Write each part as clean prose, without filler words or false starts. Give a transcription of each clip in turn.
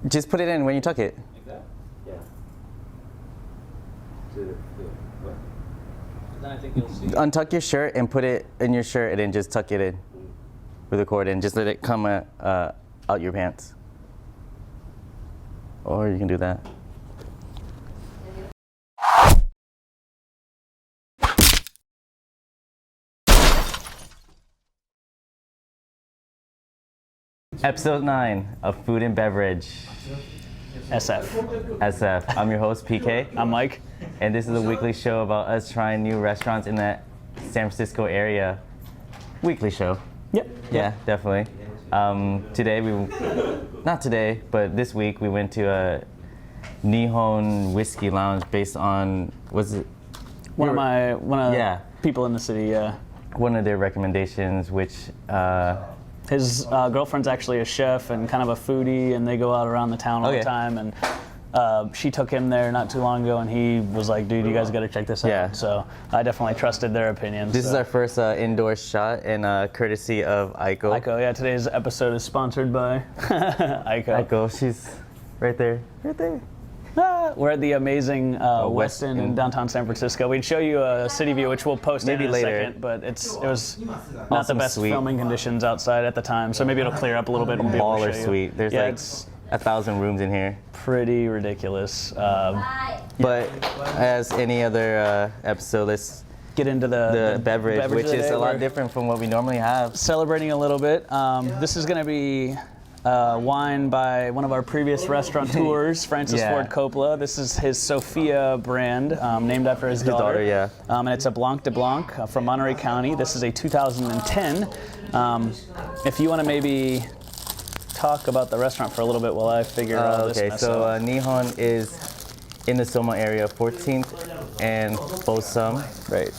Just put it in when you tuck it. Like that? Yeah. What? Then I think you'll see. Untuck your shirt and put it in your shirt, and then just tuck it in with the cord, and just let it come out your pants. Or you can do that. Episode 9 of Food and Beverage SF. I'm your host, PK. I'm Mike. And this is a weekly show about us trying new restaurants in the San Francisco area. Weekly show. Yep. Yeah, definitely. Not today, but this week we went to a Nihon Whisky Lounge based on, One of people in the city, yeah. One of their recommendations, which His girlfriend's actually a chef and kind of a foodie, and they go out around the town all the time. And she took him there not too long ago, and he was like, "Dude, you guys got to check this out." Yeah. So I definitely trusted their opinion. This is our first indoor shot, and courtesy of Aiko. Aiko, yeah. Today's episode is sponsored by Aiko. Aiko, she's right there. We're at the amazing Westin in downtown San Francisco. We'd show you a city view, which we'll post maybe in a later. second, but it was not Awesome the best suite. filming conditions outside at the time, so maybe it'll clear up a little bit and be able to Baller show you. suite. There's Yeah, like it's 1,000 rooms in here. pretty ridiculous. But as any other episode, let's Get into the beverage, of which the is day. a lot We're different from what we normally have. Celebrating a little bit. This is going to be wine by one of our previous restaurateurs, Francis Yeah. Ford Coppola. This is his Sofia brand, named after his daughter. yeah. And it's a Blanc de Blanc from Monterey County. This is a 2010. If you want to maybe talk about the restaurant for a little bit while I figure out this Okay, mess so out. Nihon is in the Soma area, 14th and Folsom. Right.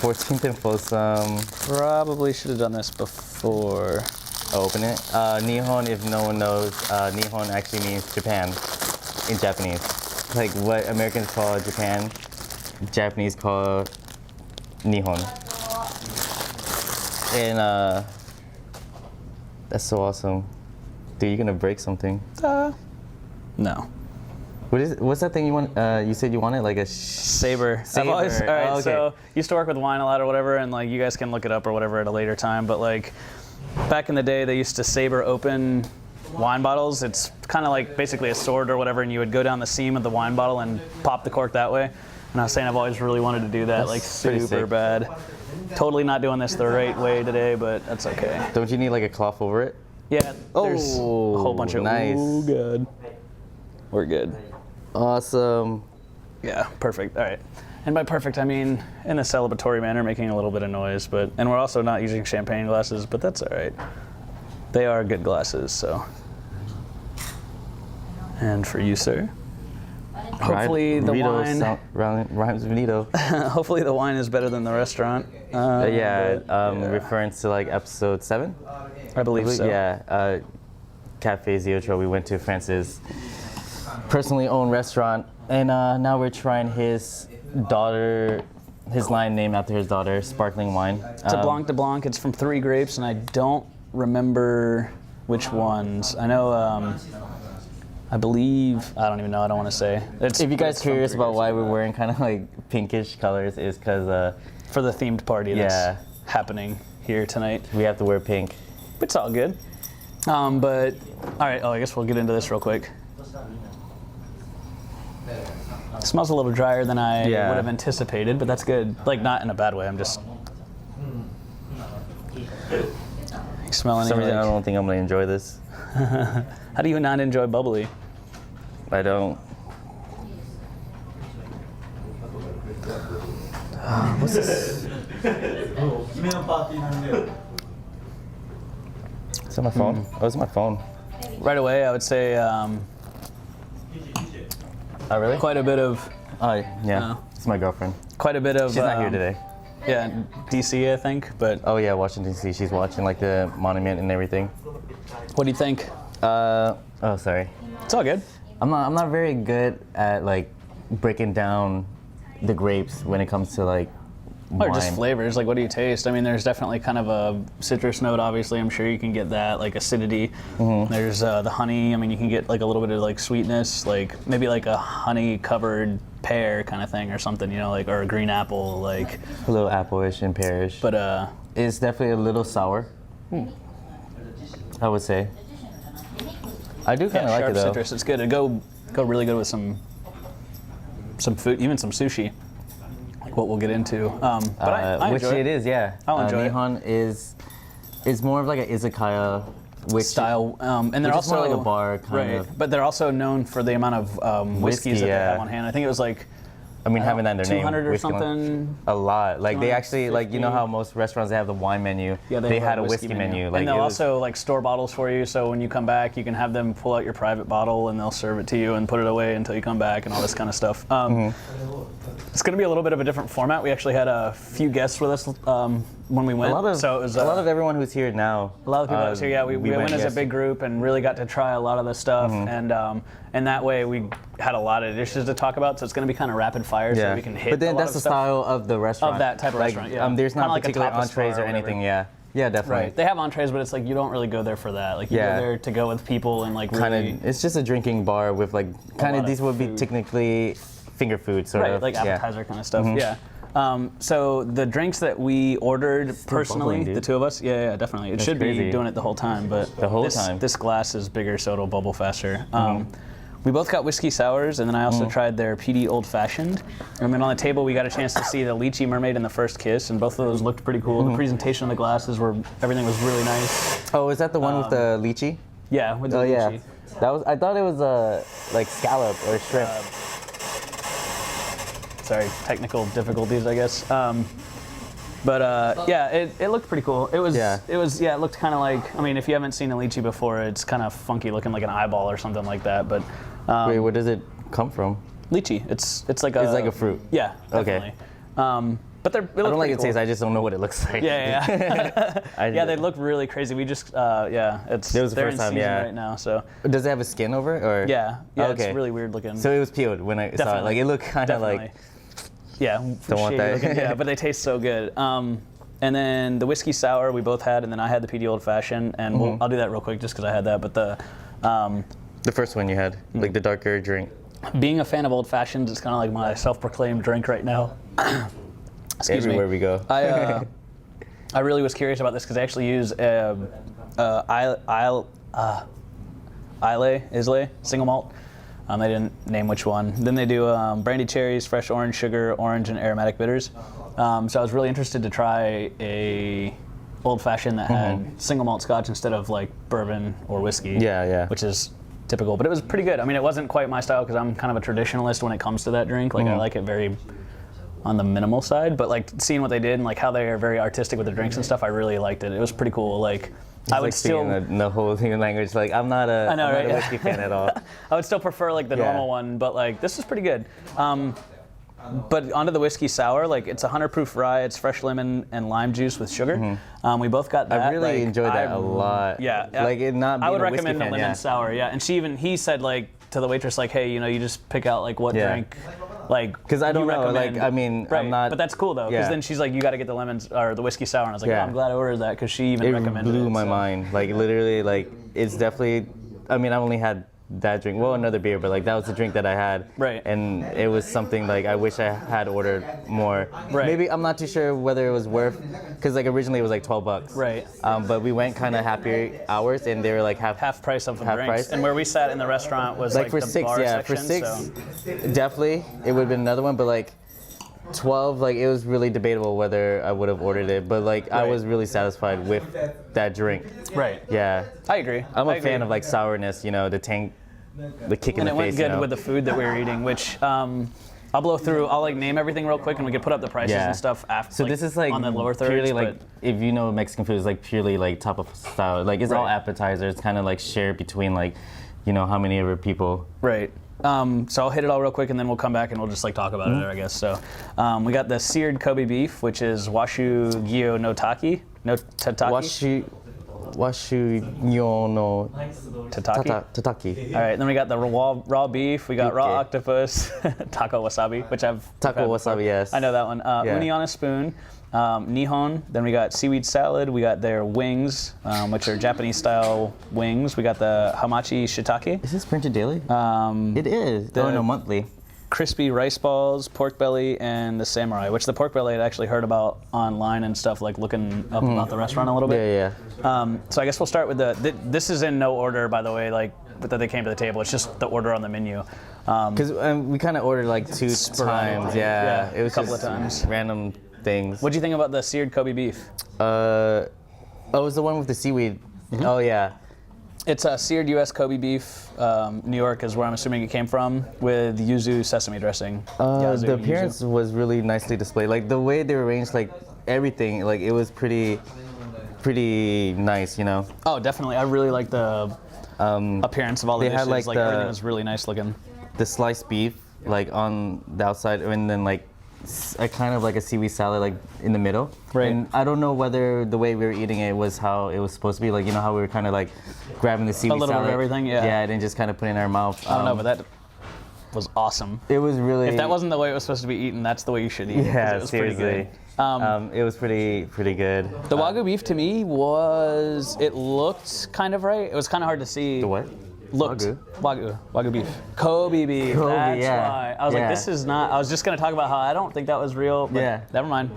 14th and Folsom. Probably should have done this before. Open it. Nihon, if no one knows, Nihon actually means Japan in Japanese. Like what Americans call Japan, Japanese call Nihon. And that's so awesome. Dude, you're gonna break something. No. What's that thing you want? You said you wanted like a Saber. Saber. All right, Oh, okay. so used to work with wine a lot or whatever, and like you guys can look it up or whatever at a later time, but like back in the day they used to saber open wine bottles. It's kind of like basically a sword or whatever, and you would go down the seam of the wine bottle and pop the cork that way. And I was saying I've always really wanted to do that, like pretty super sick. bad. Totally not doing this the right way today, but that's okay. Don't you need like a cloth over it? Yeah, there's a whole bunch of nice. Ooh, good. We're good. Awesome. Yeah, perfect. All right. And by perfect, I mean in a celebratory manner, making a little bit of noise. And we're also not using champagne glasses, but that's all right. They are good glasses, so. And for you, sir. Hopefully the wine. Rhymes with Vito. Hopefully the wine is better than the restaurant. Reference to like episode 7. I believe so. Yeah. Cafe Zoetrope. We went to Francis' personally owned restaurant, and now we're trying his line named after his daughter, sparkling wine. It's a Blanc de Blanc. It's from 3 grapes, and I don't remember which ones. I know. I believe, I don't even know, I don't want to say. If you guys curious about why we're wearing kind of like pinkish colors, is because for the themed party that's happening here tonight. we have to wear pink. It's all good. But, all right, I guess we'll get into this real quick. It smells a little drier than I would have anticipated, but that's good. Like, not in a bad way, I'm just smelling For some reason, I it. don't think I'm going to enjoy this. How do you not enjoy bubbly? I don't. What's this? Is that my phone? Oh, it's my phone. Right away, I would say Oh, really? quite a bit of, Oh, yeah. It's my girlfriend. quite a bit of. She's not here today. Yeah, DC, I think. But Oh, yeah, Washington, D.C. She's watching like the monument and everything. what do you think? Oh, sorry. It's all good. I'm not very good at like breaking down the grapes when it comes to like Or wine. just flavors, like what do you taste? I mean, there's definitely kind of a citrus note, obviously. I'm sure you can get that, like acidity. There's the honey. I mean, you can get like a little bit of like sweetness, like maybe like a honey-covered pear kind of thing or something, you know, like, or a green apple, like. A little apple-ish and pearish. But it's definitely a little sour. I would say. I do kind of like sharp it though. citrus. It's good. It'd go really good with some food, even some sushi, like what we'll get into. But I which enjoy it is, yeah. I'll enjoy it. Nihon is more of like an izakaya style, and they're which is also more like a bar kind of. But they're also known for the amount of whiskeys that they have on hand. I think it was like. I mean, having that in their name. 200 or Whiskey Lounge. something. A lot. Like they actually, like you know 250. how most restaurants they have the wine menu. Yeah, they have had a whiskey menu. Like and they'll it was, also like store bottles for you, so when you come back, you can have them pull out your private bottle and they'll serve it to you and put it away until you come back and all this kind of stuff. It's going to be a little bit of a different format. We actually had a few guests with us when we went. so it was a lot of everyone who's here now. A lot of people that was here. Yeah, we went as a big group and really got to try a lot of the stuff, and that way we had a lot of dishes to talk about. So it's going to be kind of rapid fire, so we can hit. But then a lot that's of the stuff style of the restaurant. of that type of restaurant. Yeah, there's not Kinda like a particular tapas entrees bar or anything. whatever. Yeah. Yeah, definitely. Right. They have entrees, but it's like you don't really go there for that. Like you go there to go with people and like Kind really. of. It's just a drinking bar with like kind lot of of these would be food. technically finger food sort Right, of. like appetizer kind of stuff. Yeah. So the drinks that we ordered personally, bubbling, dude. the two of us, yeah, definitely. It should crazy. be doing it the whole time, but The whole time. This glass is bigger, so it'll bubble faster. We both got whiskey sours, and then I also tried their PD Old Fashioned. And then on the table, we got a chance to see the Lychee Mermaid and the First Kiss, and both of those looked pretty cool. The presentation of the glasses everything was really nice. Oh, is that the one with the lychee? Yeah, with the Oh yeah. lychee. That was. I thought it was like scallop or shrimp. Sorry, technical difficulties, I guess. But yeah, it looked pretty cool. It looked kind of like, I mean, if you haven't seen a lychee before, it's kind of funky looking, like an eyeball or something like that. But Wait, where does it come from? lychee, it's like It's like a fruit. Yeah, definitely. Okay. But I don't like it tastes. I just don't know what it looks like. Yeah. I- Yeah, they look really crazy. We just, it's It was the they're first in time, season yeah. right now, so. Does it have a skin over it or? Yeah, Okay. it's really weird looking. So it was peeled when I saw it. Definitely. Like it looked kind of Definitely. like. Yeah, Don't want shady that. looking, yeah, but they taste so good. And then the whiskey sour we both had, and then I had the PD Old Fashioned, and I'll do that real quick just because I had that. But The first one you had, like the darker drink. being a fan of Old Fashions, it's kind of like my self-proclaimed drink right now. Excuse Everywhere me. we go. I really was curious about this because they actually use Islay single malt. They didn't name which one. Then they do brandy cherries, fresh orange sugar, orange, and aromatic bitters. So I was really interested to try a old fashioned that had single malt scotch instead of like bourbon or whiskey. Yeah. Which is typical, but it was pretty good. I mean, it wasn't quite my style because I'm kind of a traditionalist when it comes to that drink. Like I like it very on the minimal side, but like seeing what they did and like how they are very artistic with the drinks and stuff, I really liked it. It was pretty cool. Like I would like still speaking the whole thing in language. Like I'm not a, I know, I'm right? not a whiskey fan at all. I would still prefer like the normal one, but like this is pretty good. But onto the whiskey sour, like it's 100 proof rye, it's fresh lemon and lime juice with sugar. We both got that. I really like, enjoyed that a lot. Yeah, Like it not being I would a whiskey recommend the fan, lemon yeah. sour. Yeah, and he said like to the waitress like, hey, you know, you just pick out like what drink, like Because I don't you know. recommend. Like I mean, Right, I'm not. but that's cool though, because Yeah. then she's like, you got to get the lemons or the whiskey sour, and I was like, Yeah. oh, I'm glad I ordered that because she even It recommended blew it. my so. mind. Like literally, like it's definitely. I mean, I only had that drink. Well, another beer, but like that was the drink that I had. Right. And it was something like I wish I had ordered more. Right. Maybe I'm not too sure whether it was worth, because like originally it was like $12. Right. But we went kind of happy hours, and they were like Half price of the Half drinks. price. And where we sat in the restaurant was like like for the six, bar yeah, section, for six, so. definitely it would have been another one, but like 12, like it was really debatable whether I would have ordered it, but like I Right. was really satisfied with that drink. Right. Yeah, I agree. I'm I a agree. fan of like sourness, you know, the tang, the kick in And the it face. went good you know? with the food that we were eating, which I'll blow through. I'll like name everything real quick, and we can put up the prices Yeah. and stuff after. So this is like on the lower thirds, purely like but- if you know Mexican food, it's like purely like top of style. Like it's all Right. appetizers. It's kind of like shared between like, you know, how many other people. Right. So I'll hit it all real quick, and then we'll come back and we'll just like talk about it, I guess. So we got the seared Kobe beef, which is Washu Gyo no Taki, no Tataki. Washu, Washu no Tataki. Tataki. All right, then we got the raw beef. We got raw octopus, Tako Wasabi, which I've Tako had Wasabi, before. yes. I know that one. Uni on a spoon, Nihon. Then we got seaweed salad. We got their wings, which are Japanese style wings. We got the Hamachi Shitake. Is this printed daily? It is. Monthly. Crispy rice balls, pork belly, and the samurai, which the pork belly I'd actually heard about online and stuff, like looking up about the restaurant a little bit. Yeah. So I guess we'll start with this is in no order, by the way, like that they came to the table. It's just the order on the menu. Because we kind of ordered like two times. Yeah. It was a couple just of times. random things. What'd you think about the seared Kobe beef? It was the one with the seaweed. Oh yeah. It's a seared U.S. Kobe beef. New York is where I'm assuming it came from, with yuzu sesame dressing. The appearance was really nicely displayed. Like the way they arranged, like everything, like it was pretty nice, you know. Oh, definitely. I really like the appearance of all the dishes. Had, like everything was really nice looking. The sliced beef, like on the outside, and then like a kind of like a seaweed salad, like in the middle. Right. And I don't know whether the way we were eating it was how it was supposed to be. Like, you know how we were kind of like grabbing the seaweed salad. A little bit of everything, yeah. Yeah, and then just kind of putting it in our mouth. I don't know, but that was awesome. It was really. If that wasn't the way it was supposed to be eaten, that's the way you should eat. Yeah, it was seriously. Pretty good. It was pretty good. The Wagyu beef to me it looked kind of right. It was kind of hard to see. The what? Looked. Wagyu beef. Kobe beef. Kobe, that's yeah. why. I was like, this is not. I was just going to talk about how I don't think that was real. But never mind.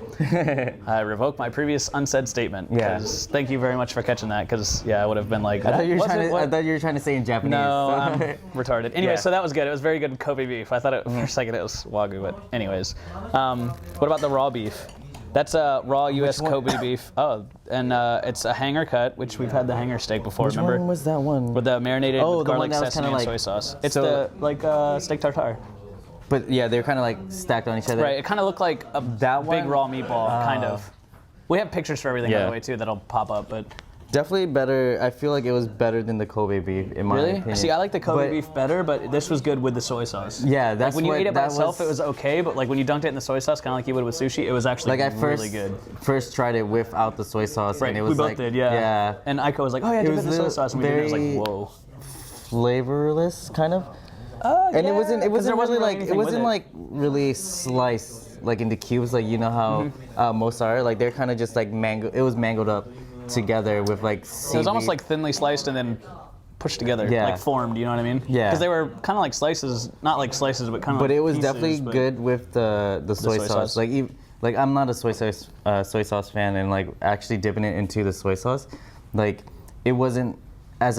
I revoke my previous unsaid statement. Yeah. Thank you very much for catching that. Because I would have been like. I thought you were trying to say in Japanese. No, I'm retarded. Anyway, Yeah. so that was good. It was very good Kobe beef. I thought for a second it was Wagyu, but anyways. What about the raw beef? That's a raw U.S. Kobe beef. Oh, and it's a hanger cut, which we've had the hanger steak before. Which remember? one was that one? With the marinated the garlic, one that was sesame, kinda and like- soy sauce. It's so- the steak tartare. But yeah, they're kind of like stacked on each other. Right. It kind of looked like a That big one? raw meatball, kind of. We have pictures for everything, by Yeah. the way, too, that'll pop up. But Definitely better. I feel like it was better than the Kobe beef in my really, opinion. see, I like the Kobe But- beef better, but this was good with the soy sauce. Yeah, that's like when you what- ate it by that itself, was- it was okay, but like when you dunked it in the soy sauce, kind of like you would with sushi, it was actually Like I really good. first tried it without the soy sauce, Right, and it we was both like did, yeah. yeah, And Aiko was like, "Oh yeah, It dip it was in the soy sauce," and we did it. It was very- like, "Whoa." flavorless kind of. And it wasn't really like it wasn't like really sliced like into cubes, like you know how most are. Like they're kind of just like mango. It was mangoed up together with like seaweed. It was almost like thinly sliced and then pushed together, Yeah. like formed. You know what I mean? Yeah. Because they were kind of like slices, not like slices, but kind of. But like it was pieces, definitely but- good with the soy soy sauce. sauce. Like I'm not a soy sauce fan, and like actually dipping it into the soy sauce, like it wasn't as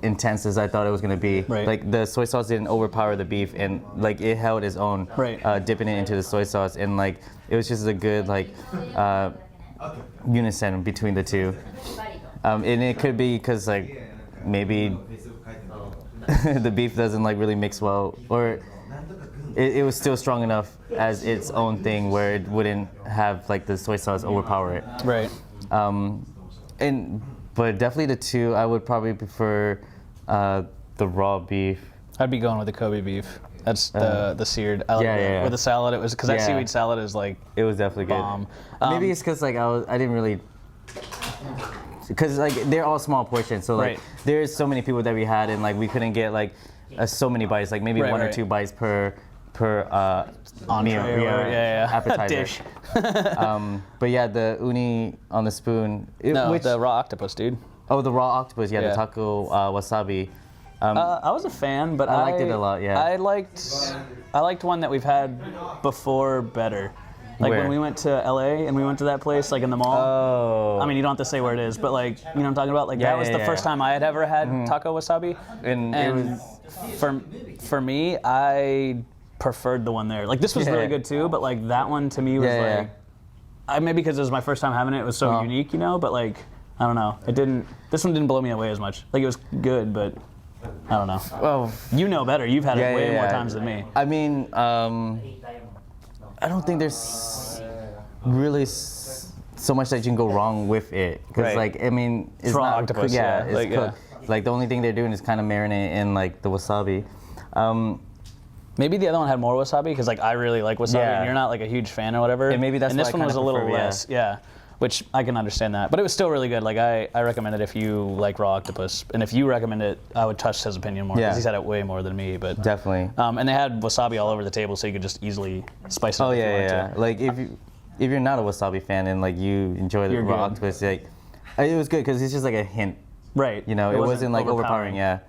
intense as I thought it was gonna be. Right. Like the soy sauce didn't overpower the beef, and like it held its own. Right. Dipping it into the soy sauce, and like it was just a good like unison between the two. And it could be because like maybe the beef doesn't like really mix well, or it was still strong enough as its own thing where it wouldn't have like the soy sauce overpower it. Right. But definitely the two, I would probably prefer the raw beef. I'd be going with the Kobe beef. That's the seared. I like yeah. With the salad, it was because that Yeah. seaweed salad is like It was definitely good. bomb. Maybe it's because like I didn't really, because like they're all small portions, so like Right. there's so many people that we had, and like we couldn't get like so many bites, like maybe Right, one or right. two bites per entree meal, or whatever. Yeah. appetizer. Dish. But yeah, the uni on the spoon. No, the raw octopus, dude. the raw octopus. Yeah, Yeah. the Tako wasabi. I was a fan, but I liked it a lot, yeah. I liked one that we've had before better. Like Where? when we went to LA and we went to that place, like in the mall. Oh. I mean, you don't have to say where it is, but like, you know what I'm talking about? Like Yeah, that was yeah, the yeah. first time I had ever had taco wasabi. And it was. For me, I preferred the one there. Like this was really Yeah. good too, but like that one to me was Yeah, like, maybe because it was my first time having it, it was so unique, you know. But like, I don't know, This one didn't blow me away as much. Like it was good, but I don't know. Well, You know better. You've had it yeah, way yeah, more yeah. times than me. I mean, I don't think there's really so much that you can go wrong with it. Because, Right. like, I mean, it's raw not octopus, cooked. yeah. It's Like, yeah. cooked. Like, the only thing they're doing is kind of marinate in, like, the wasabi. Maybe the other one had more wasabi because like I really like wasabi Yeah. and you're not like a huge fan or whatever. And maybe that's and why this I one was a kinda little prefer, yeah. less. Yeah. which I can understand that. But it was still really good. Like I recommend it if you like raw octopus, and if you recommend it, I would trust his opinion more because he's had it way more than me. But definitely. And they had wasabi all over the table, so you could just easily spice it up. Oh if you wanted yeah. to. Like if you're not a wasabi fan and like you enjoy the raw octopus, like it was good because it's just like a hint. Right. You know, it wasn't like overpowering. Yeah.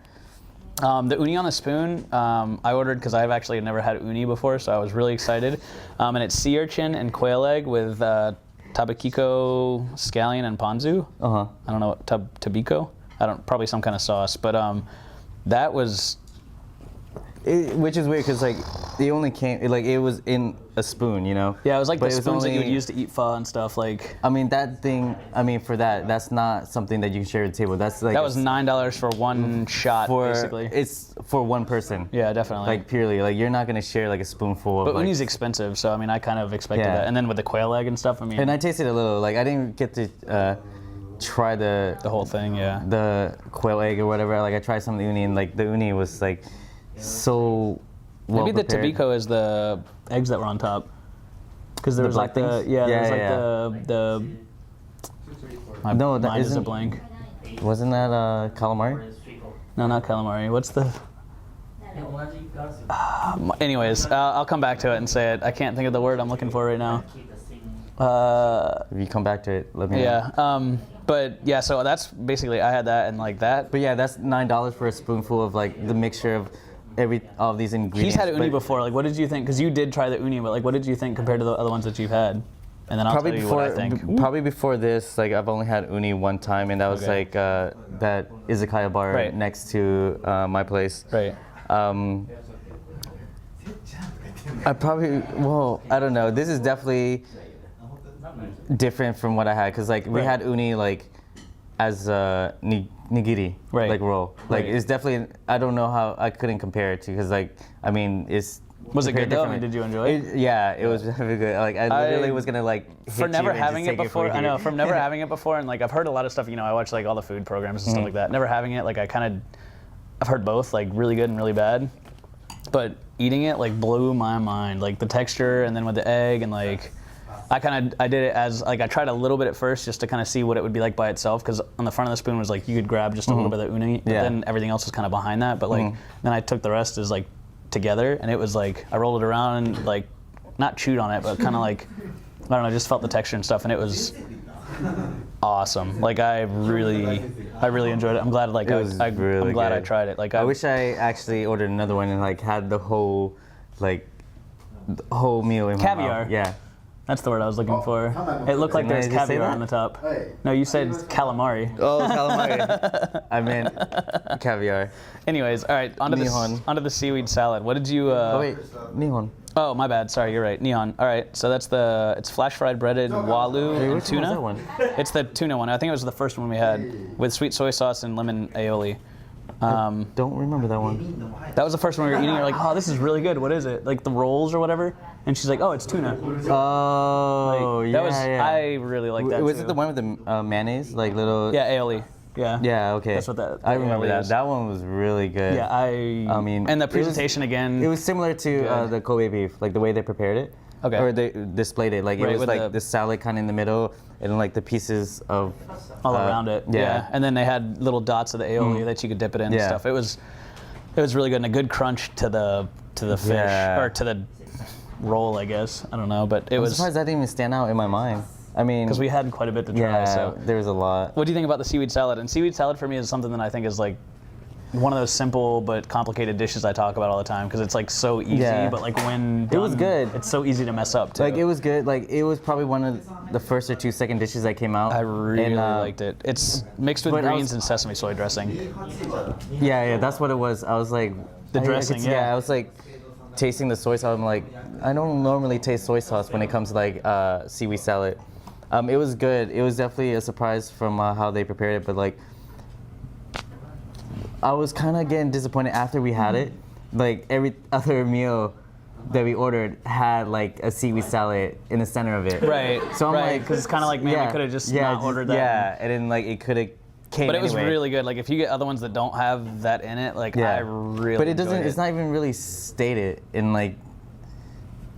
The uni on the spoon, I ordered because I've actually never had uni before, so I was really excited. And it's sea urchin and quail egg with Tobiko, scallion, and ponzu. I don't know what Tobiko. Probably some kind of sauce, but that was. Which is weird because like it only came it was in a spoon, you know. Yeah, it was like but the spoons that you would use to eat pho and stuff. Like. I mean that thing. I mean for that's not something that you can share at the table. That's like that was $9 for one shot, basically. It's for one person. Yeah, definitely. Like purely, like you're not gonna share like a spoonful of. But like, uni's expensive, so I mean I kind of expected that. And then with the quail egg and stuff, I mean. And I tasted a little. Like I didn't get to try the whole thing. Yeah. The quail egg or whatever. Like I tried some of the uni and like the uni was like so. Well Maybe prepared. the Tobiko is the eggs that were on top. Because there was black like things? the No, that mind is a isn't. blank. Wasn't that calamari? No, not calamari. What's the? Anyways, I'll come back to it and say it. I can't think of the word I'm looking for right now. If you come back to it, let me know. Yeah. But yeah, so that's basically I had that and like that. But yeah, that's $9 for a spoonful of like the mixture of all of these ingredients. He's had uni before. Like, what did you think? Because you did try the uni, but like, what did you think compared to the other ones that you've had? And then I'll tell you what I think. Probably before this, like I've only had uni one time, and that was like that izakaya bar next to my place. Right. I don't know. This is definitely different from what I had because like we had uni like as nigiri, like roll. Like it's definitely. I don't know how I couldn't compare it to because like I mean it's. Was it good though? I mean, did you enjoy it? Yeah, it was very good. Like I literally was gonna like for never having it before. I know from never having it before, and like I've heard a lot of stuff. You know, I watch like all the food programs and stuff like that. Never having it, like I've heard both, like really good and really bad. But eating it like blew my mind. Like the texture, and then with the egg, and like I did it as like I tried a little bit at first just to kind of see what it would be like by itself. Because on the front of the spoon was like you could grab just a little bit of the uni, but then everything else was kind of behind that. But like then I took the rest as like. Together, and it was like I rolled it around and like not chewed on it, but kind of like I don't know, just felt the texture and stuff, and it was awesome. Like I really enjoyed it. I'm glad like I'm glad I tried it. Like I wish I actually ordered another one and like had the whole meal in my mouth. Yeah. That's the word I was looking for. It looked like there's caviar on the top. No, you said calamari. Oh, calamari. I meant caviar. Anyways, all right, onto the seaweed salad. What did you... Oh, wait, Nihon. Oh, my bad. Sorry, you're right. Nihon. All right, so it's flash fried breaded walu and tuna. Which one was that one? It's the tuna one. I think it was the first one we had with sweet soy sauce and lemon aioli. Don't remember that one. That was the first one we were eating. You're like, oh, this is really good. What is it? Like the rolls or whatever? And she's like, oh, it's tuna. Oh, like, I really like that. Was it the one with the mayonnaise, like little? Yeah, aioli. Yeah. Yeah. Okay. That's what that. I remember that. Is. That one was really good. Yeah. I mean, and the presentation again. It was similar to the Kobe beef, like the way they prepared it. Okay. Or they displayed it. Like it was like the salad kind of in the middle, and like the pieces of all around it. Yeah. And then they had little dots of the aioli that you could dip it in and stuff. It was really good and a good crunch to the fish or to the roll, I guess. I don't know, but I'm surprised that didn't even stand out in my mind. I mean, because we had quite a bit to try. Yeah, so there was a lot. What do you think about the seaweed salad? And seaweed salad for me is something that I think is like one of those simple but complicated dishes I talk about all the time because it's like so easy, but like when done, it was good. It's so easy to mess up too. Like it was good. Like it was probably one of the first or second dishes that came out. I really liked it. It's mixed with greens and sesame soy dressing. Yeah, that's what it was. I was like the dressing. I was like tasting the soy sauce. I'm like, I don't normally taste soy sauce when it comes to like seaweed salad. It was good. It was definitely a surprise from how they prepared it, but like. I was kind of getting disappointed after we had it. Like every other meal that we ordered had like a seaweed salad in the center of it. Right. So I'm like, because it's kind of like, man, we could have just not ordered that. Yeah, and then like it could have came. But it was anyway. really good. Like if you get other ones that don't have that in it, like I really. But it doesn't. It's not even really stated in like.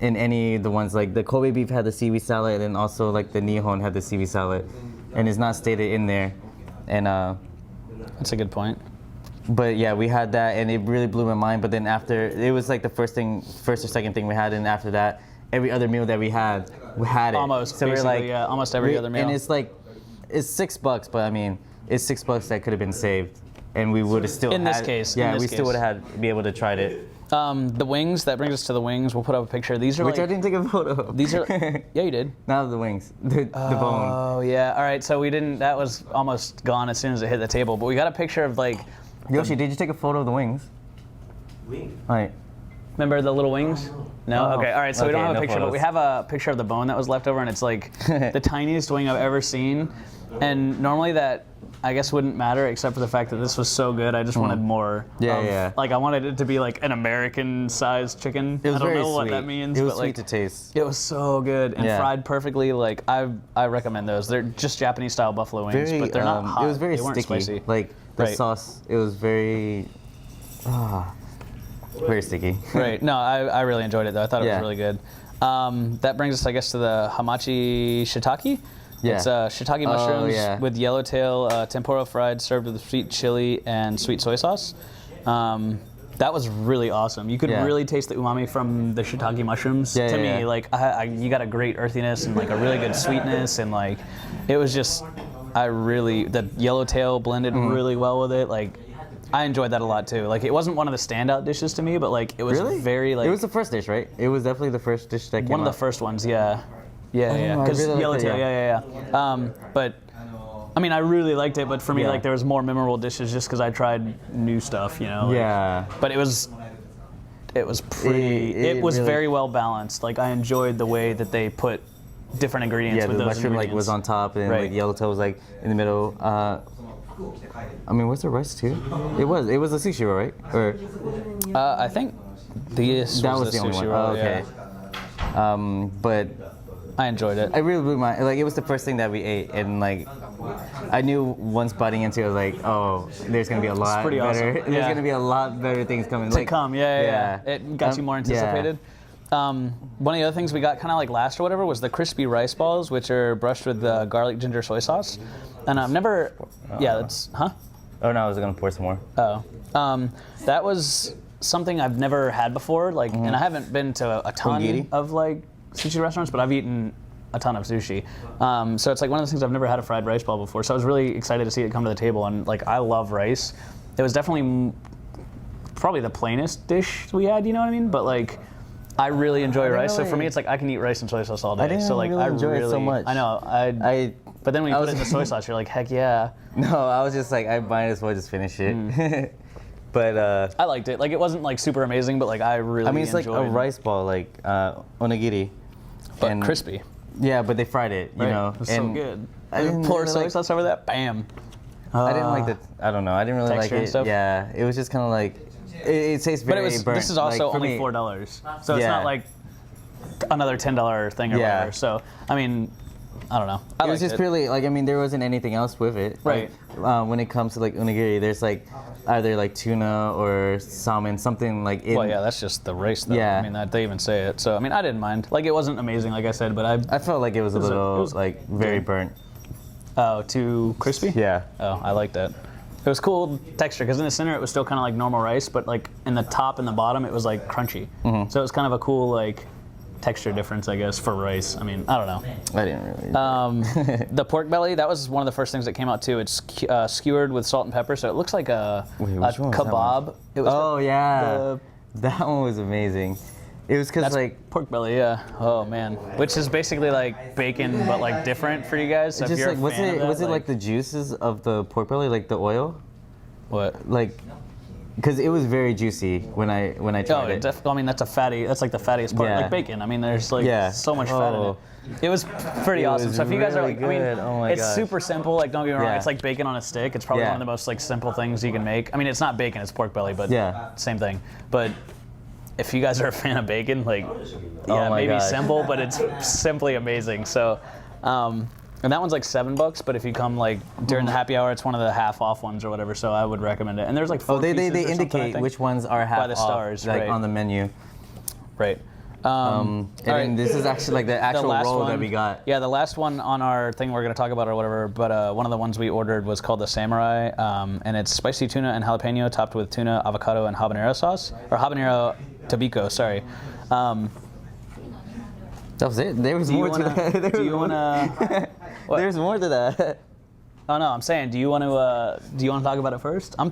in any of the ones. Like the Kobe beef had the seaweed salad, and then also like the Nihon had the seaweed salad, and it's not stated in there. And that's a good point. But yeah, we had that, and it really blew my mind. But then after, it was like the first or second thing we had, and after that, every other meal that we had it. Almost. So we're like, yeah, almost every other meal. And it's like, it's $6, but I mean, it's $6 that could have been saved, and we would have still in this case. Yeah, we still would have had be able to try it. The wings. That brings us to the wings. We'll put up a picture. These are Which I didn't take a photo of. These are. Yeah, you did. Not of the wings. The bone. Oh yeah. All right. So we didn't. That was almost gone as soon as it hit the table. But we got a picture of like. Yoshi, did you take a photo of the wings? Wings? All right. Remember the little wings? No? Oh. Okay, all right, so we don't have a no picture, photos. but we have a picture of the bone that was left over, and it's like the tiniest wing I've ever seen. And normally that, I guess, wouldn't matter, except for the fact that this was so good, I just wanted more. Yeah. Like, I wanted it to be like an American-sized chicken. It was I don't very know what sweet. that means, It was but sweet like, to taste. it was so good and Yeah. fried perfectly. Like, I recommend those. They're just Japanese-style buffalo wings, Very, but they're not hot. It was very they weren't sticky. spicy. Like the Right. sauce, it was very, very sticky. Right. No, I really enjoyed it though. I thought it was Yeah. really good. That brings us, I guess, to the Hamachi Shitake. Yeah. It's shiitake mushrooms yeah. with yellowtail, tempura fried, served with sweet chili and sweet soy sauce. That was really awesome. You could Yeah. really taste the umami from the shiitake mushrooms. Yeah, to yeah, me, yeah. like you got a great earthiness and like a really good sweetness, and like it was just, the yellowtail blended Mm-hmm. really well with it. Like I enjoyed that a lot too. Like it wasn't one of the standout dishes to me, but like it was Really? very like It was the first dish, right? It was definitely the first dish that came one of the out. first ones, yeah. Yeah. know, I Because really liked yellowtail, it, yeah. But I mean, I really liked it, but for me, Yeah. like there was more memorable dishes just because I tried new stuff, you know. Like, Yeah. But it was pretty. It was really- very well balanced. Like I enjoyed the way that they put different ingredients Yeah, with the those mushroom like ingredients. was on top, and then Right. like yellowtail was like in the middle. I mean, was there rice too? It was a sushi roll, right? Or I think this that was the the only sushi one. roll, Oh, okay. yeah. But I enjoyed it. I really blew my like. It was the first thing that we ate, and like I knew once biting into it, I was like, oh, there's gonna be a lot pretty better. awesome. There's Yeah. gonna be a lot better things coming. To come, yeah. It got you more anticipated. One of the other things we got kind of like last or whatever was the crispy rice balls, which are brushed with garlic ginger soy sauce. And I've never, that's, huh? Oh no, I was gonna pour some more. Oh. That was something I've never had before, like, and I haven't been to a ton Onigiri? of like sushi restaurants, but I've eaten a ton of sushi. So it's like one of those things I've never had a fried rice ball before. So I was really excited to see it come to the table, and like I love rice. It was definitely probably the plainest dish we had, you know what I mean? But like I really enjoy rice. So for me, it's like I can eat rice and soy sauce all day. I didn't so like really enjoy it so much. I know. But then when you put it in the soy sauce, you're like, heck yeah. No, I was just like, I might as well just finish it. But I liked it. Like it wasn't like super amazing, but like I really. I mean, it's like a enjoyed rice ball, like onigiri, but and crispy. Yeah, but they fried it, you Right. know. It was so good. I didn't Pour really soy like- sauce over that, bam. I didn't like the. I don't know. I didn't really like Texture and it. stuff? Yeah, it was just kind of like. It tastes very But it was. burnt. This is also like, for only me. $4, so it's Yeah. not like another $10 thing or Yeah. whatever. So I mean, I don't know. I It was liked just purely like, I mean, there wasn't anything else with it. Right. Like, when it comes to like onigiri, there's like either like tuna or salmon, something like. Well, yeah, that's just the rice, though. Yeah. I mean, they even say it. So I mean, I didn't mind. Like, it wasn't amazing, like I said, but I felt like it was a little was like very good. burnt. Too crispy. Yeah. Oh, I like that. It was cool texture because in the center it was still kind of like normal rice, but like in the top and the bottom it was like crunchy. Mm-hmm. So it was kind of a cool like texture difference, I guess, for rice. I mean, I don't know. I didn't really. The pork belly, that was one of the first things that came out too. It's skewered with salt and pepper, so it looks like a Wait, which one was that one? kebab. It was Oh yeah, the- that one was amazing. It was because that's like pork belly, yeah. Oh man, which is basically like bacon but like different for you guys. So if just you're like a was fan it of that, was it like the juices of the pork belly, like the oil, what? like because it was very juicy when I tried it. I mean, that's like the fattiest part, Yeah. like bacon. I mean, there's like Yeah. so much fat in it. Oh. It was pretty It awesome. was So if you guys are really like, I mean, good. Oh my it's gosh. super simple. Like, don't get me wrong, Yeah. it's like bacon on a stick. It's probably Yeah. one of the most like simple things you can make. I mean, it's not bacon, it's pork belly, but Yeah. same thing. But if you guys are a fan of bacon, like, yeah, Oh my maybe gosh. simple, but it's simply amazing. So, and that one's like $7. But if you come like during the happy hour, it's one of the half off ones or whatever. So I would recommend it. And there's like 4 Oh, they pieces or something, I indicate think. which ones are half the off, stars, like right. on the menu. Right. And then this is actually like the actual roll that we got. Yeah, the last one on our thing we're going to talk about or whatever, but one of the ones we ordered was called the Samurai, and it's spicy tuna and jalapeno topped with tuna, avocado, and habanero sauce. Or habanero Tobiko, sorry. That was it? There was more to that. Do you want to... There's more to that. Oh, no, I'm saying, do you want to talk about it first? I'm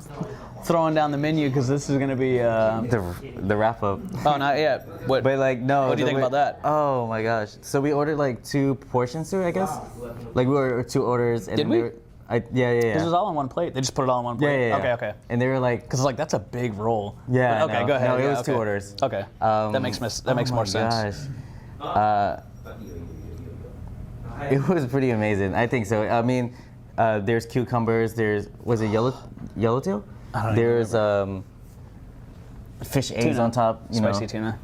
throwing down the menu because this is going to be... The wrap-up. Oh, not yet. What? But like, no. What do you think about that? Oh my gosh. So we ordered like 2 portions to it, I guess? Like we ordered 2 orders. And Did we? Yeah. This was all on one plate. They just put it all on one plate? Yeah. Okay. And they were like... Because like, that's a big roll. Yeah, But, okay, go ahead. No, it Yeah, was okay. 2 orders. Okay. That makes more sense. Gosh. It was pretty amazing. I think so. I mean, there's cucumbers. Was it yellowtail? I don't There's fish eggs on top. Spicy tuna.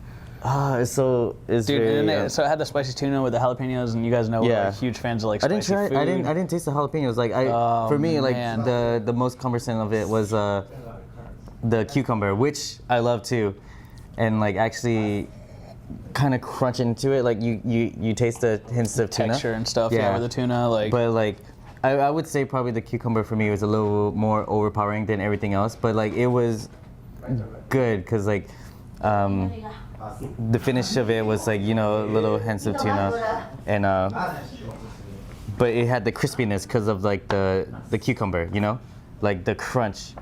It's Dude, very. so it had the spicy tuna with the jalapenos, and you guys know we're like, huge fans of like spicy food. I didn't taste the jalapenos. Like for me, like the most cumbersome of it was the cucumber, which I love too, and like actually kind of crunch into it. Like you taste the hints of tuna. Texture and stuff. Yeah, with the tuna. Like, but like I would say probably the cucumber for me was a little more overpowering than everything else. But like it was good because like the finish of it was like little hints of tuna, and but it had the crispiness because of like the cucumber, like the crunch.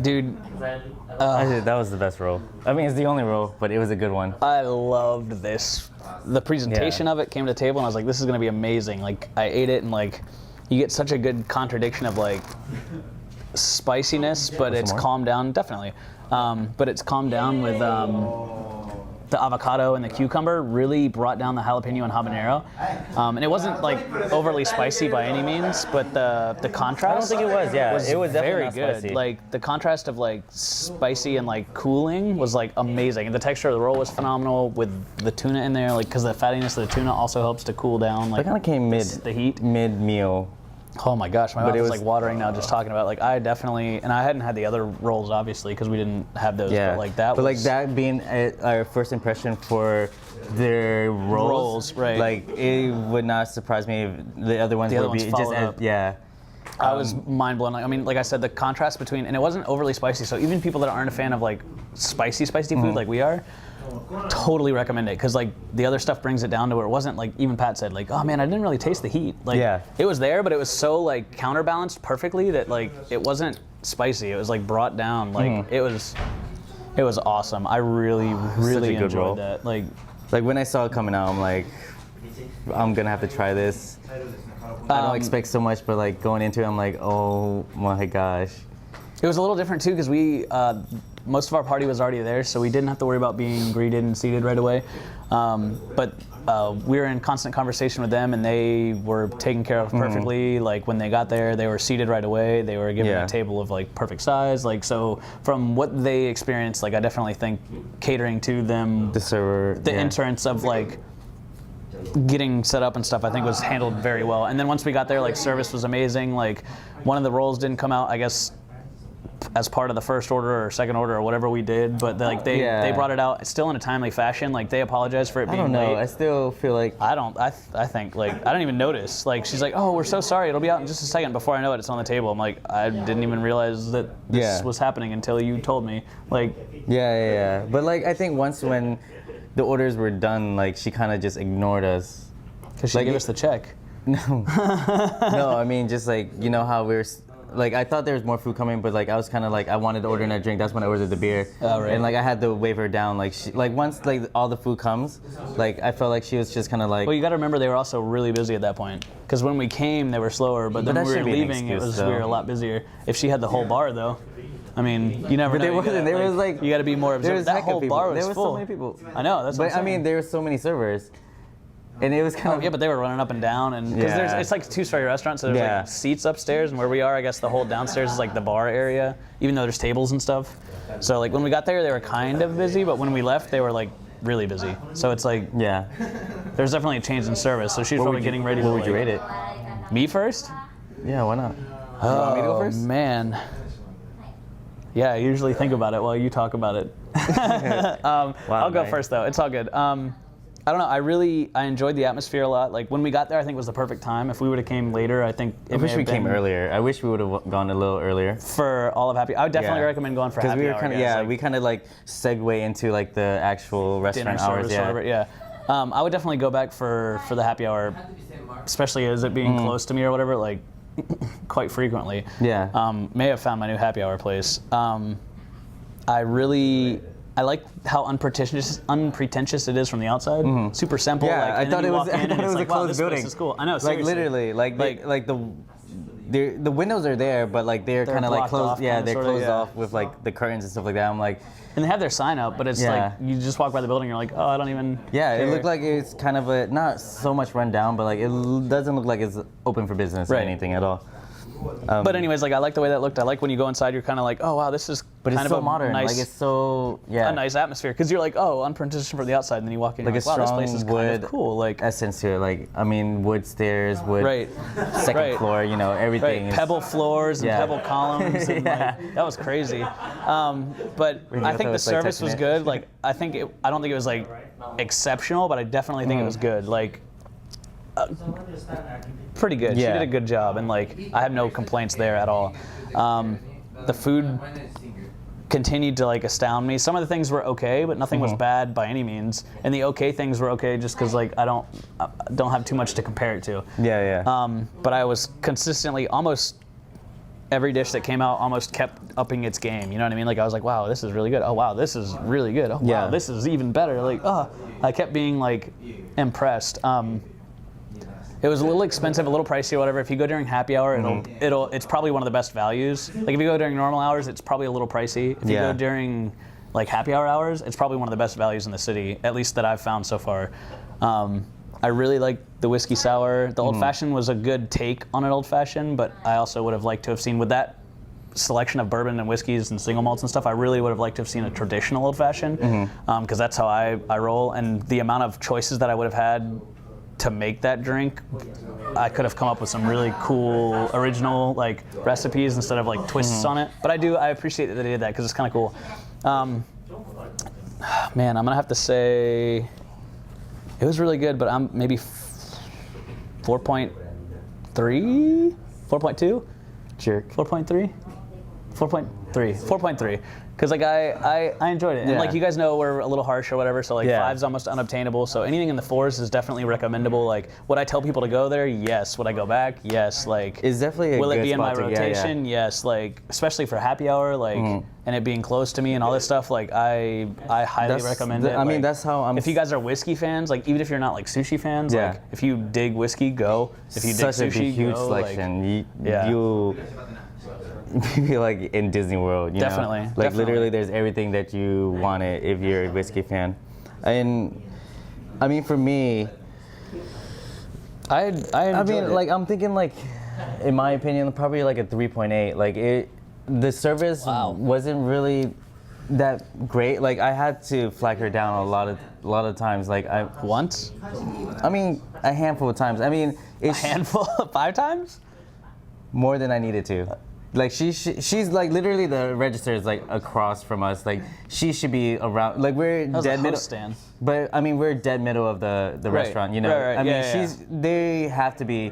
Dude, That was the best roll. I mean, it's the only roll, but it was a good one. I loved this. The presentation of it came to the table, and I was like, this is gonna be amazing. Like, I ate it, and like, you get such a good contradiction of like spiciness, but it's calmed down, definitely. But it's calmed down with the avocado and the cucumber really brought down the jalapeno and habanero. And it wasn't like overly spicy by any means, but the contrast. I don't think it was. Yeah, it was definitely very not good. spicy. Like the contrast of like spicy and like cooling was like amazing. And the texture of the roll was phenomenal with the tuna in there, like because the fattiness of the tuna also helps to cool down. Like it kind of came the heat. mid meal. Oh my gosh, my mouth is was like watering now just talking about it. Like I definitely, and I hadn't had the other rolls obviously because we didn't have those. Yeah, but like that. But like that being our first impression for their rolls, right? Like it would not surprise me if the other ones would be just up. yeah. I was mind blown. I mean, like I said, the contrast between, and it wasn't overly spicy. So even people that aren't a fan of like spicy food like we are, totally recommend it because like the other stuff brings it down to where it wasn't like even Pat said like, oh man, I didn't really taste the heat. Like it was there, but it was so like counterbalanced perfectly that like it wasn't spicy. It was like brought down. Like it was awesome. I really enjoyed that. Like when I saw it coming out, I'm like, I'm gonna have to try this. I don't expect so much, but like going into it, I'm like, oh my gosh. It was a little different too because we most of our party was already there, so we didn't have to worry about being greeted and seated right away. But we were in constant conversation with them, and they were taken care of perfectly. Like when they got there, they were seated right away. They were given a table of like perfect size. Like so, from what they experienced, like I definitely think catering to them, the server, the entrance of like getting set up and stuff, I think was handled very well. And then once we got there, like service was amazing. Like one of the rolls didn't come out, I guess, as part of the first order or second order or whatever we did, but like they brought it out still in a timely fashion. Like they apologized for it being late. I don't know. I still feel like I think like I didn't even notice. Like she's like, oh, we're so sorry. It'll be out in just a second. Before I know it, it's on the table. I'm like, I didn't even realize that this was happening until you told me. Like yeah. But like I think once when the orders were done, like she kind of just ignored us. Because she gave us the check. No. No, I mean just like how we're. Like I thought there was more food coming, but like I was kind of like I wanted to order a drink. That's when I ordered the beer. Oh, right. And like I had to wave her down. Like once like all the food comes, like I felt like she was just kind of like. Well, you got to remember they were also really busy at that point. Because when we came, they were slower, but then when we were leaving, we were a lot busier. If she had the whole bar though, I mean, you never know. But there wasn't. There was like you got to be more observant. That whole bar was full. There was so many people. I know. That's what I'm saying. I mean, there were so many servers. And it was kind of... Yeah, but they were running up and down, and because it's like a two-story restaurant, so there's like seats upstairs, and where we are, I guess the whole downstairs is like the bar area, even though there's tables and stuff. So like when we got there, they were kind of busy, but when we left, they were like really busy. So it's like there's definitely a change in service. So she's probably getting ready to. Where would you rate it? Me first? Yeah, why not? Oh you want me to go first? Man. Yeah, I usually think about it while you talk about it. I'll go first though. It's all good. I don't know. I enjoyed the atmosphere a lot. Like when we got there, I think it was the perfect time. If we would have came later, I think I wish we came earlier. I wish we would have gone a little earlier for all of happy. I would definitely recommend going for happy hour. Because we were kind of we kind of like segue into like the actual restaurant hours. Yeah. I would definitely go back for the happy hour, especially as it being close to me or whatever. Like quite frequently. Yeah. May have found my new happy hour place. I like how unpretentious it is from the outside. Super simple. Yeah, like, I thought it was a closed building. This is cool. I know. Like literally, the windows are there, but like they're kind of like closed. Off, yeah, they're closed off with like the curtains and stuff like that. I'm like, and they have their sign up, but it's like you just walk by the building, you're like, oh, I don't even. Yeah, care. It looked like it's kind of a not so much run down, but like it doesn't look like it's open for business or anything at all. But anyways, like I like the way that looked. I like when you go inside, you're kind of like, oh wow, this is kind it's of so a modern. nice, like it's so a nice atmosphere because you're like, oh, unpretentious from the outside, and then you walk in, like you're a like, wow, strong this place is wood kind of cool. Like essence to it. Like I mean, wood stairs, wood second floor. You know, everything. Pebble floors and pebble columns. And like, that was crazy. But I think the service was good. Like I don't think it was like exceptional, but I definitely think it was good. Like. Pretty good. Yeah. She did a good job, and like I have no complaints there at all. The food continued to like astound me. Some of the things were okay, but nothing was bad by any means. And the okay things were okay just because like I don't have too much to compare it to. Yeah. But I was consistently almost every dish that came out almost kept upping its game. You know what I mean? Like I was like, wow, this is really good. Oh wow, this is really good. Oh wow, this is even better. Like I kept being like impressed. It was a little expensive, a little pricey or whatever. If you go during happy hour, it's probably one of the best values. Like if you go during normal hours, it's probably a little pricey. If you go during like happy hour hours, it's probably one of the best values in the city, at least that I've found so far. I really like the whiskey sour. The old fashioned was a good take on an old fashioned, but I also would have liked to have seen with that selection of bourbon and whiskeys and single malts and stuff, I really would have liked to have seen a traditional old fashioned, because that's how I roll. And the amount of choices that I would have had to make that drink, I could have come up with some really cool original like recipes instead of like twists on it. But I appreciate that they did that because it's kind of cool. Man, I'm gonna have to say it was really good, but I'm maybe 4.3, 4.2, jerk, 4.3, 4.3. Because like I enjoyed it, and like you guys know we're a little harsh or whatever, so like 5's almost unobtainable. So anything in the 4s is definitely recommendable. Like would I tell people to go there? Yes. Would I go back? Yes. Like it's definitely will it be in my rotation? Yes. Like especially for happy hour, like and it being close to me and all this stuff. Like I highly recommend it. I mean that's how I'm. If you guys are whiskey fans, like even if you're not like sushi fans, like if you dig whiskey, go. If you dig such sushi, a huge go, selection. Like, you be like in Disney World, you know? Like literally there's everything that you wanted if you're a whiskey fan. And I mean for me, I mean it. Like I'm thinking like in my opinion probably like a 3.8. Like the service wasn't really that great. Like I had to flag her down a lot of times. Like once? I mean a handful of times. I mean a handful? 5 times? More than I needed to. Like she's like literally the register is like across from us. Like she should be around. Like we're dead middle. Stand. But I mean we're dead middle of the restaurant. You know. Right. I mean they have to be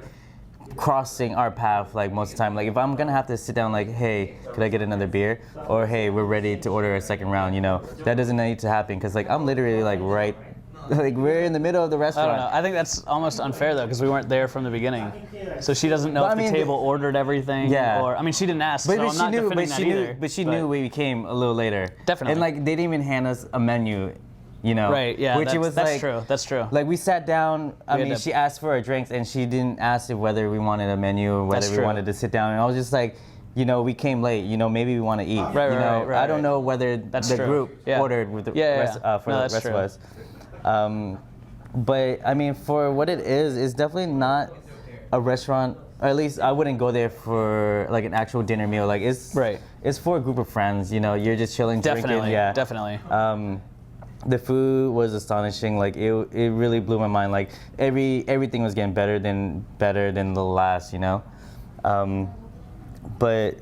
crossing our path like most of the time. Like if I'm gonna have to sit down like, hey, could I get another beer? Or hey, we're ready to order a second round. You know that doesn't need to happen because like I'm literally like right. Like we're in the middle of the restaurant. I don't know. I think that's almost unfair though, because we weren't there from the beginning. So she doesn't know if the table ordered everything. Yeah. Or I mean, she didn't ask. So I'm not defending that either. But she knew we came a little later. Definitely. And like they didn't even hand us a menu, you know. Right. Yeah. That's true. That's true. Like we sat down. I mean, she asked for our drinks, and she didn't ask if whether we wanted a menu or whether we wanted to sit down. And I was just like, you know, we came late. You know, maybe we want to eat. Right. I don't know whether the group ordered with the rest for the rest of us. But I mean, for what it is, it's definitely not a restaurant. Or at least I wouldn't go there for like an actual dinner meal. Like it's for a group of friends. You know, you're just chilling, drinking. Yeah, definitely. The food was astonishing. Like it really blew my mind. Like everything was getting better than the last. You know, but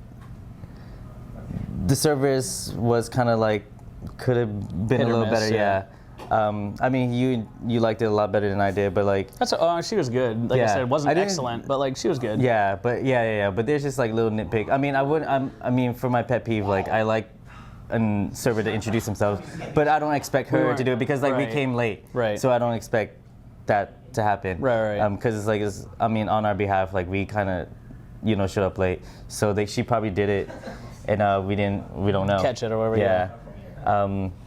the service was kind of like could have been Hit a or little miss, better. Yeah. I mean, you liked it a lot better than I did, but like. She was good. Like I Yeah. said, it I wasn't didn't- excellent, but like she was good. Yeah, but but there's just like little nitpick. I mean, I mean, for my pet peeve, like I like a server to introduce themselves, but I don't expect her to do it because like we right. came late. Right. So I don't expect that to happen. Right. Because it's like I mean, on our behalf, like we kind of, showed up late. So she probably did it, and we don't know. Catch it or whatever. Yeah.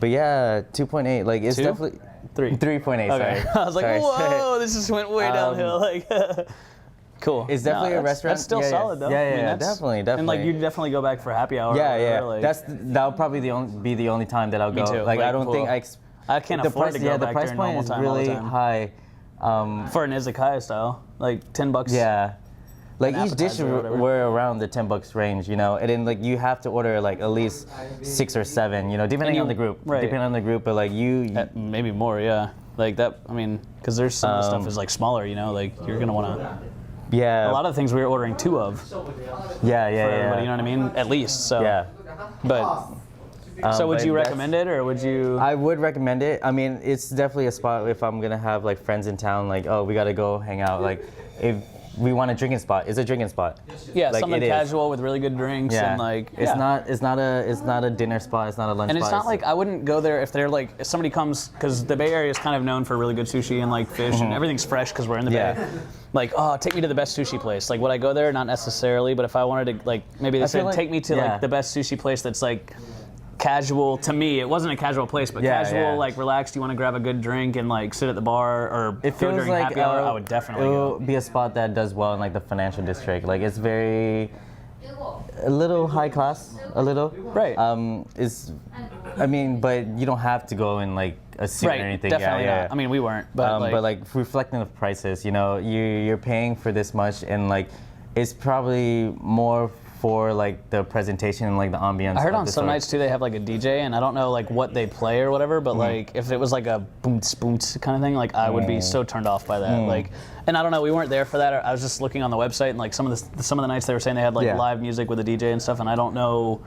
But yeah, 2.8. Like it's 2? definitely 3. 3.8. Okay. Sorry. I was like, Sorry. whoa, this just went way downhill. Like, cool. It's definitely a restaurant. That's still Yeah, yeah. solid though. Yeah, I mean, yeah, that's- definitely. And like you definitely go back for happy hour. Yeah, or yeah. whatever, like, That'll probably be the only time that I'll go. too. Like I don't Cool. think I can't afford to go the back price during point normal is time all the really time. high. For an izakaya style, like $10. Yeah. Like An each dish appetizer or whatever. were around the $10 range, and then like you have to order like at least 6 or 7, depending on the group. right. Depending on the group, but like you Maybe more, yeah. Like that. I mean, because there's some of the stuff is like smaller. Like you're gonna want to. yeah. A lot of the things we were ordering 2 of for yeah, yeah, everybody. You know what I mean? At least. So. yeah. But. So would but you that's- recommend it, or would you? I would recommend it. I mean, it's definitely a spot if I'm gonna have like friends in town. Like, oh, we gotta go hang out. Like, if we want a drinking spot, it's a drinking spot. Yeah, like, something it is. casual with really good drinks Yeah. and like. It's yeah. not a dinner spot. It's not a lunch And spot. it's not like I wouldn't go there if they're like if somebody comes because the Bay Area is kind of known for really good sushi and like fish and everything's fresh because we're in the Yeah. Bay. Like, oh, take me to the best sushi place. Like, would I go there? Not necessarily, but if I wanted to, like, maybe they I feel said like- take me to yeah. like the best sushi place that's like casual. To me, it wasn't a casual place, but Yeah, casual, yeah. like relaxed. You want to grab a good drink and like sit at the bar or It go feels during like happy hour. I would definitely it go. will be a spot that does well in like the financial district. Like it's very a little high class, a little. Right. I mean, but you don't have to go in like a suit Right. or anything. Definitely yeah, not. yeah. I mean, we weren't, but But like reflecting the prices, you're paying for this much, and like it's probably more for like the presentation and like the ambience. I heard of on the some store. nights too they have like a DJ, and I don't know like what they play or whatever, Mm-hmm. but like if it was like a boom boom kind of thing, like I would be so turned off by that. Like, and I don't know, we weren't there for that. I was just looking on the website, and like some of the nights they were saying they had like Yeah. live music with a DJ and stuff, and I don't know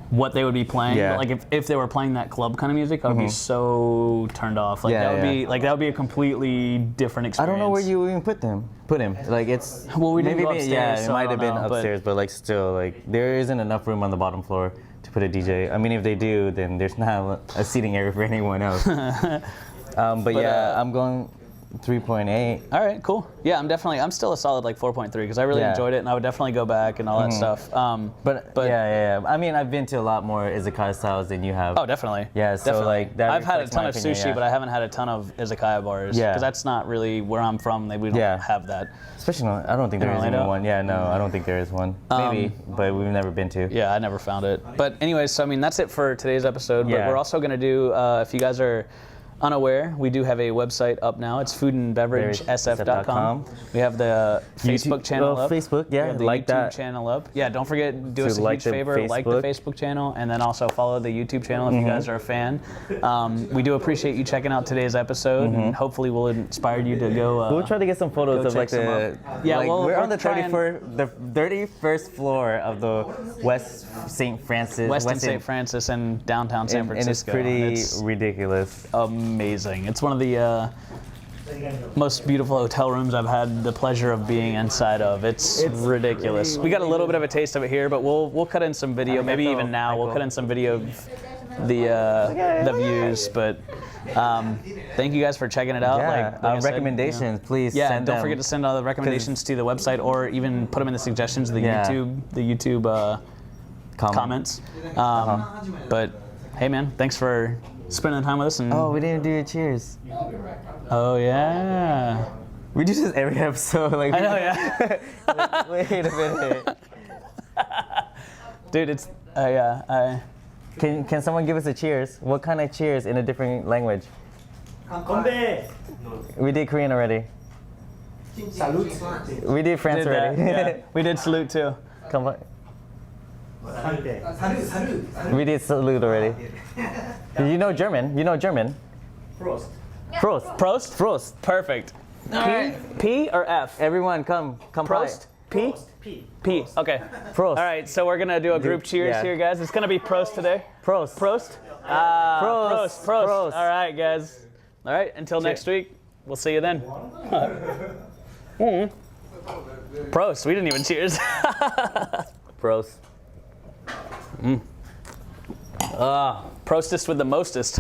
what they would be playing. Yeah. But like if they were playing that club kind of music, I would be so turned off. Like Yeah, that would yeah. be like that would be a completely different I experience. don't know where you even put him. Like it's Well, we didn't maybe go it- upstairs, yeah, so it I might have don't been know, but- upstairs, but like still, like there isn't enough room on the bottom floor to put a DJ. I mean, if they do, then there's not a seating area for anyone else. But yeah, I'm going 3.8. All right, cool. Yeah, I'm still a solid like 4.3 because I really Yeah. enjoyed it, and I would definitely go back and all that stuff. But yeah. I mean, I've been to a lot more izakaya styles than you have. Oh, definitely. Yeah, so, Definitely. like, that I've had a reflects ton my of opinion, sushi, yeah. but I haven't had a ton of izakaya bars. Yeah. Because that's not really where I'm from. We don't Yeah. have that. Especially, I don't think there is Orlando? even one. Yeah, no, I don't think there is one. Maybe, but we've never been to. Yeah, I never found it. But anyways, so I mean that's it for today's episode. But Yeah. we're also gonna do if you guys are unaware, we do have a website up now. It's foodandbeveragesf.com. We have the Facebook channel up. Facebook, yeah, We have the like YouTube that. channel up. Yeah, don't forget, do To us a like huge the favor, like the Facebook. Facebook channel, and then also follow the YouTube channel if you guys are a fan. We do appreciate you checking out today's episode, and hopefully we'll inspire you to go. We'll try to get some photos go of like check some the. up. Yeah, like, well, we're on we're the trying- 31st floor of the West St. Francis. Westin St. Francis in downtown San and it's Francisco. pretty It's ridiculous. amazing. It's one of the most beautiful hotel rooms I've had the pleasure of being inside of. It's ridiculous. We got a little bit of a taste of it here, but we'll cut in some video. Maybe Echo, even now we'll echo. cut in some video of the views. But thank you guys for checking it out. Yeah, I said, recommendations, please Yeah, send don't them. forget to send all the recommendations to the website, or even put them in the suggestions of the Yeah. YouTube comments. But hey, man, thanks for spending time with us. And Oh, we didn't do a cheers. oh yeah. We do this every episode. Like, I know, yeah. Wait a minute. Dude, it's yeah. Can someone give us a cheers? What kind of cheers in a different language? Konbe. We did Korean already. Salute. We did France Did that, already. yeah. We did salute too. Come on. Salute. We did salute already. You know German. You know German. Frost. Prost. Prost? Prost. Perfect. P or F? Everyone, come Prost? by. P? P. Okay. Prost. All right, so we're gonna do a group cheers yeah. here, guys. It's gonna be Prost today. Prost. Prost. Prost. Prost. Prost. All right, guys. All right. Until next week. We'll see you then. Prost. We didn't even cheers. Prost. Prostest with the mostest.